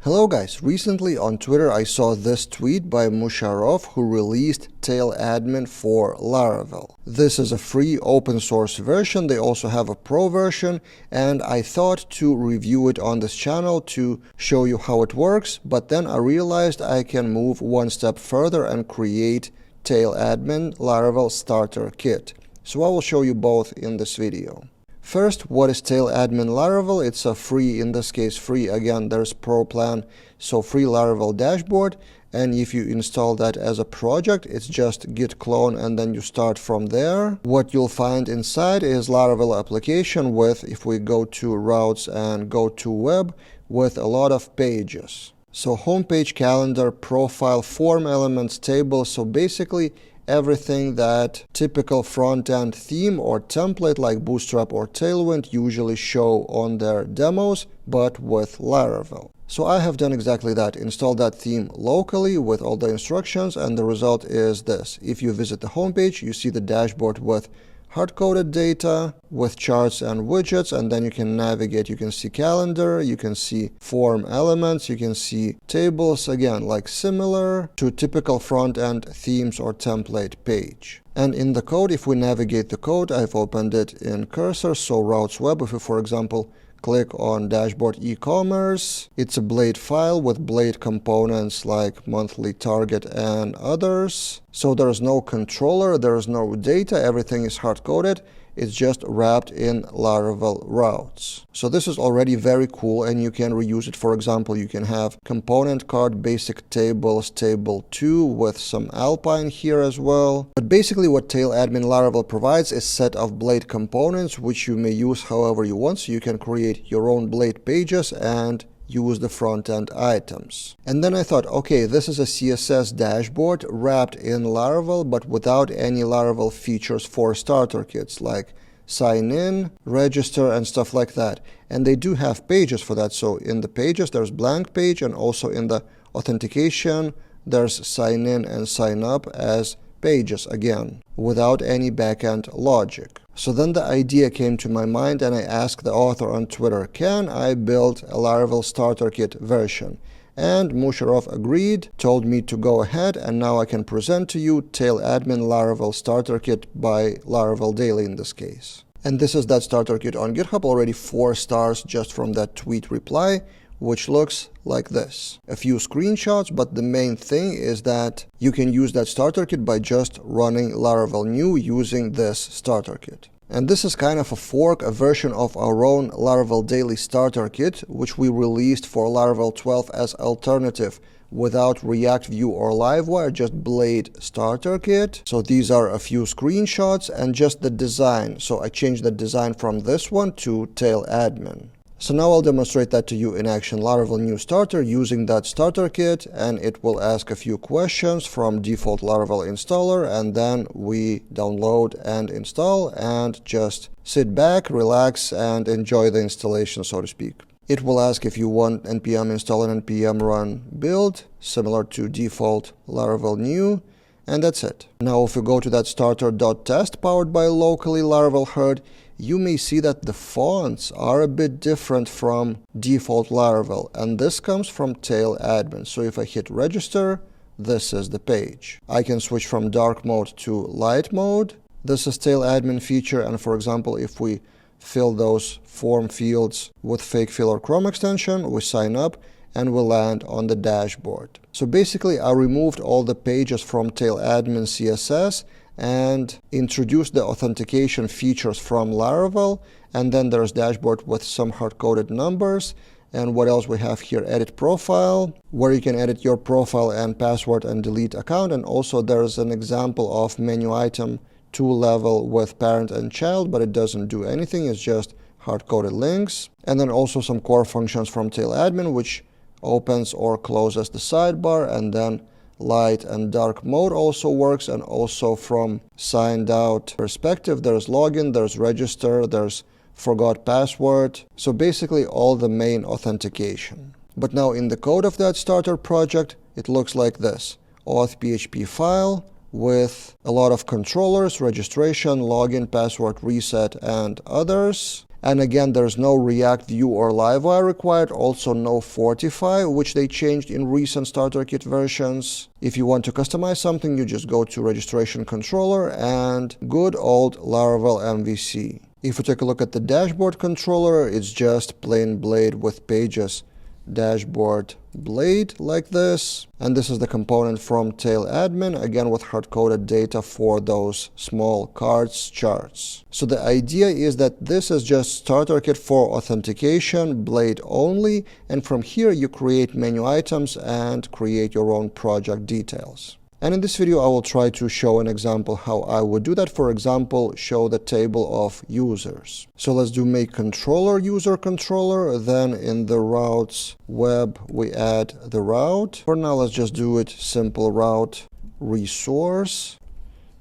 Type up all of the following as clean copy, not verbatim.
Hello guys, recently on Twitter I saw this tweet by Musharraf who released TailAdmin for Laravel. This is a free open source version. They also have a pro version, and I thought to review it on this channel to show you how it works, but then I realized I can move one step further and create TailAdmin Laravel starter kit. So I will show you both in this video. First, what is TailAdmin Laravel? It's a free, in this case free, again there's pro plan, so free Laravel dashboard, and if you install that as a project, it's just git clone and then you start from there. What you'll find inside is Laravel application with, if we go to routes and go to web, with a lot of pages. So homepage, calendar, profile, form elements, tables, so basically everything that typical front-end theme or template like Bootstrap or Tailwind usually show on their demos, but with Laravel. So I have done exactly that, installed that theme locally with all the instructions, and the result is this. If you visit the homepage, you see the dashboard with hard-coded data, with charts and widgets, and then you can navigate. You can see calendar, you can see form elements, you can see tables, again, like similar to typical front-end themes or template page. And in the code, if we navigate the code, I've opened it in cursor, so routes web. If we, for example, click on dashboard e-commerce, it's a blade file with blade components like monthly target and others. So there's no controller, there's no data, everything is hard-coded. It's just wrapped in Laravel routes. So this is already very cool, and you can reuse it. For example, you can have component card, basic tables, table 2 with some Alpine here as well. But basically what TailAdmin Laravel provides is a set of blade components which you may use however you want. So you can create your own blade pages and use the front-end items. And then I thought, okay, this is a CSS dashboard wrapped in Laravel, but without any Laravel features for starter kits like sign in, register, and stuff like that. And they do have pages for that. So in the pages, there's blank page, and also in the authentication, there's sign in and sign up as pages again, without any backend logic. So then the idea came to my mind, and I asked the author on Twitter, can I build a Laravel starter kit version? And Musharraf agreed, told me to go ahead, and now I can present to you TailAdmin Laravel starter kit by Laravel Daily in this case. And this is that starter kit on GitHub, already 4 stars just from that tweet reply, which looks like this. A few screenshots, but the main thing is that you can use that starter kit by just running Laravel new using this starter kit. And this is kind of a fork, a version of our own Laravel Daily starter kit, which we released for Laravel 12 as alternative without React View or Livewire, just Blade starter kit. So these are a few screenshots and just the design. So I changed the design from this one to TailAdmin. So now I'll demonstrate that to you in action. Laravel new starter using that starter kit, and it will ask a few questions from default Laravel installer, and then we download and install and just sit back, relax, and enjoy the installation, so to speak. It will ask if you want npm install and npm run build, similar to default Laravel new, and that's it. Now if we go to that starter.test powered by locally Laravel herd, you may see that the fonts are a bit different from default Laravel, and this comes from TailAdmin. So if I hit register, this is the page. I can switch from dark mode to light mode. This is TailAdmin feature, and for example, if we fill those form fields with fake fill or Chrome extension, we sign up and we land on the dashboard. So basically I removed all the pages from TailAdmin CSS and introduced the authentication features from Laravel, and then there's dashboard with some hard-coded numbers. And what else we have here? Edit profile, where you can edit your profile and password and delete account, and also there's an example of menu item tool level with parent and child, but it doesn't do anything, it's just hard-coded links. And then also some core functions from TailAdmin, which opens or closes the sidebar, and then light and dark mode also works, and also from signed out perspective, there's login, there's register, there's forgot password. So basically all the main authentication. But now in the code of that starter project, it looks like this. Auth PHP file with a lot of controllers, registration, login, password reset, and others. And again, there's no React Vue or Livewire required, also no Fortify, which they changed in recent starter kit versions. If you want to customize something, you just go to registration controller and good old Laravel MVC. If you take a look at the dashboard controller, it's just plain blade with pages. Dashboard blade like this, and this is the component from TailAdmin, again with hard-coded data for those small cards charts. So the idea is that this is just starter kit for authentication, blade only, and from here you create menu items and create your own project details. And in this video, I will try to show an example how I would do that. For example, show the table of users. So let's do make controller user controller. Then in the routes web, we add the route. For now, let's just do it simple route resource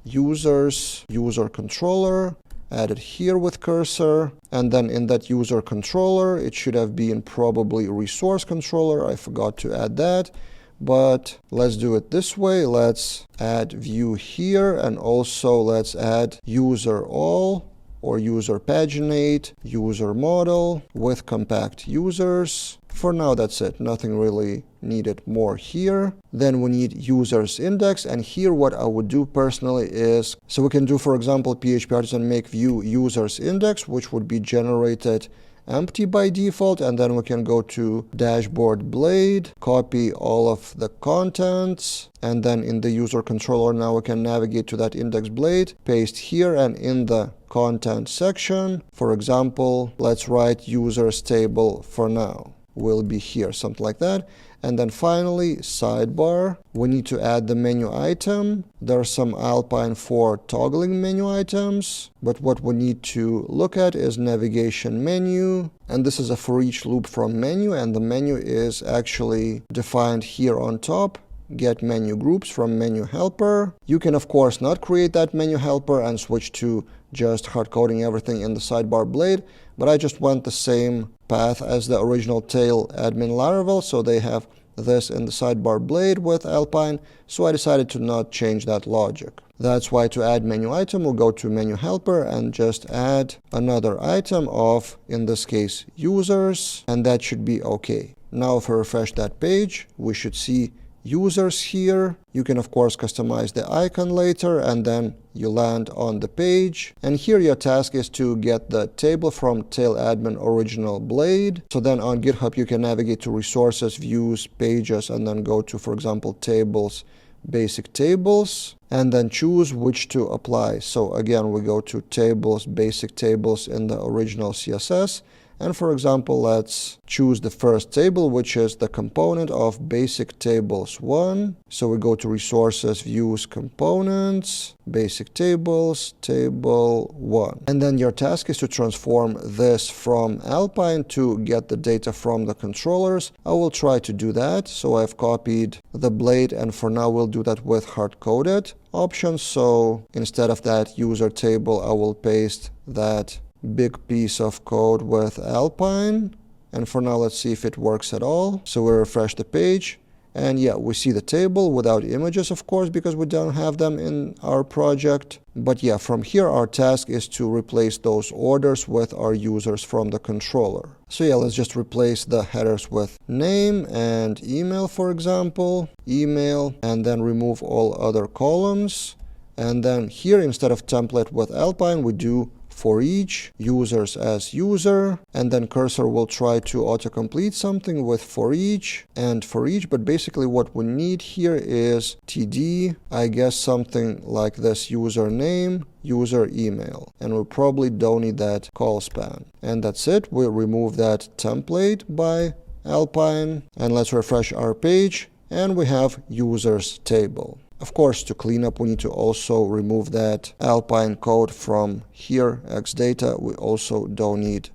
users user controller. Add it here with cursor. And then in that user controller, it should have been probably resource controller. I forgot to add that. But let's do it this way. Let's add view here, and also let's add user all or user paginate, user model with compact users. For now, that's it. Nothing really needed more here. Then we need users index, and here what I would do personally is, so we can do, for example, PHP Artisan make view users index, which would be generated empty by default, and then we can go to dashboard blade, copy all of the contents, and then in the user controller now we can navigate to that index blade, paste here, and in the content section, for example, let's write users table for now. Will be here, something like that. And then finally, sidebar, we need to add the menu item. There's some Alpine for toggling menu items, but what we need to look at is navigation menu. And this is a for each loop from menu, and the menu is actually defined here on top. Get menu groups from menu helper. You can of course not create that menu helper and switch to just hard coding everything in the sidebar blade, but I just went the same path as the original TailAdmin Laravel, so they have this in the sidebar blade with Alpine, so I decided to not change that logic. That's why to add menu item, we'll go to menu helper and just add another item of, in this case, users, and that should be okay. Now if I refresh that page, we should see users here. You can of course customize the icon later, and then you land on the page, and here your task is to get the table from TailAdmin original blade. So then on GitHub you can navigate to resources, views, pages, and then go to, for example, tables, basic tables, and then choose which to apply. So again, we go to tables, basic tables in the original CSS. And for example, let's choose the first table, which is the component of basic tables 1. So we go to resources, views, components, basic tables, table 1. And then your task is to transform this from Alpine to get the data from the controllers. I will try to do that. So I've copied the blade, and for now we'll do that with hard-coded options. So instead of that user table, I will paste that big piece of code with Alpine, and for now let's see if it works at all. So we refresh the page, and yeah, we see the table without images, of course, because we don't have them in our project. But yeah, from here our task is to replace those orders with our users from the controller. So yeah, let's just replace the headers with name and email, for example, email, and then remove all other columns. And then here, instead of template with Alpine, we do for each, users as user, and then cursor will try to autocomplete something with for each and for each, but basically what we need here is td, I guess something like this, username, user email, and we probably don't need that call span. And that's it. We'll remove that template by Alpine, and let's refresh our page, and we have users table. Of course, to clean up, we need to also remove that Alpine code from here, xdata. We also don't need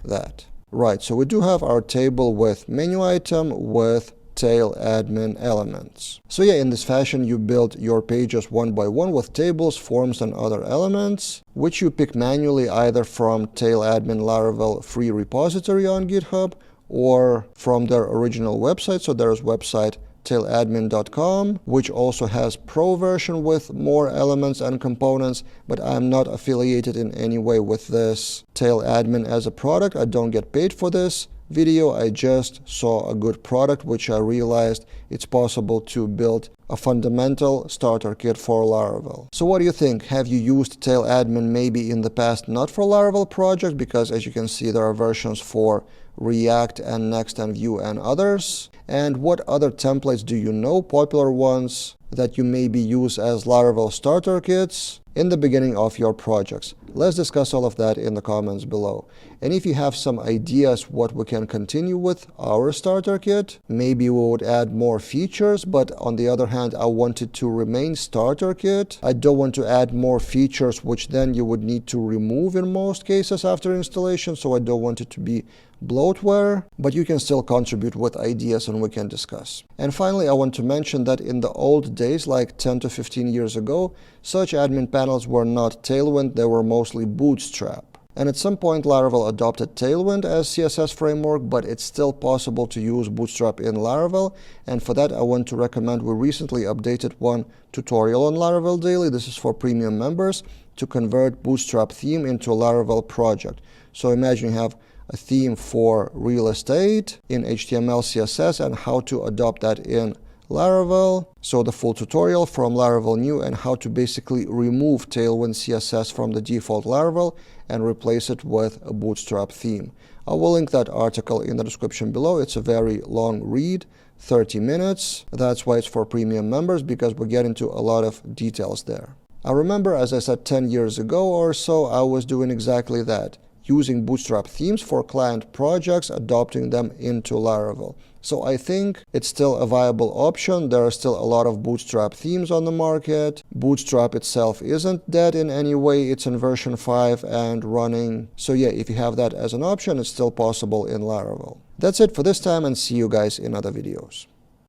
that. Right, so we do have our table with menu item with TailAdmin elements. So yeah, in this fashion, you build your pages one by one with tables, forms, and other elements, which you pick manually either from TailAdmin Laravel free repository on GitHub or from their original website. So there's website TailAdmin.com, which also has pro version with more elements and components, but I'm not affiliated in any way with this TailAdmin as a product. I don't get paid for this video. I just saw a good product, which I realized it's possible to build a fundamental starter kit for Laravel. So what do you think? Have you used TailAdmin maybe in the past, not for Laravel project? Because as you can see, there are versions for React and Next and Vue and others. And what other templates do you know, popular ones, that you maybe use as Laravel starter kits in the beginning of your projects? Let's discuss all of that in the comments below. And if you have some ideas what we can continue with our starter kit, maybe we would add more features, but on the other hand, I want it to remain starter kit. I don't want to add more features, which then you would need to remove in most cases after installation, so I don't want it to be bloatware, but you can still contribute with ideas and we can discuss. And finally, I want to mention that in the old days, like 10 to 15 years ago, such admin panels were not Tailwind, they were mostly Bootstrap. And at some point, Laravel adopted Tailwind as CSS framework, but it's still possible to use Bootstrap in Laravel. And for that, I want to recommend, we recently updated one tutorial on Laravel Daily. This is for premium members, to convert Bootstrap theme into a Laravel project. So imagine you have a theme for real estate in HTML, CSS, and how to adopt that in Laravel. So the full tutorial from Laravel New and how to basically remove Tailwind CSS from the default Laravel and replace it with a Bootstrap theme. I will link that article in the description below. It's a very long read, 30 minutes. That's why it's for premium members, because we get into a lot of details there. I remember, as I said, 10 years ago or so, I was doing exactly that, using Bootstrap themes for client projects, adopting them into Laravel. So I think it's still a viable option. There are still a lot of Bootstrap themes on the market. Bootstrap itself isn't dead in any way. It's in version 5 and running. So yeah, if you have that as an option, it's still possible in Laravel. That's it for this time, and see you guys in other videos.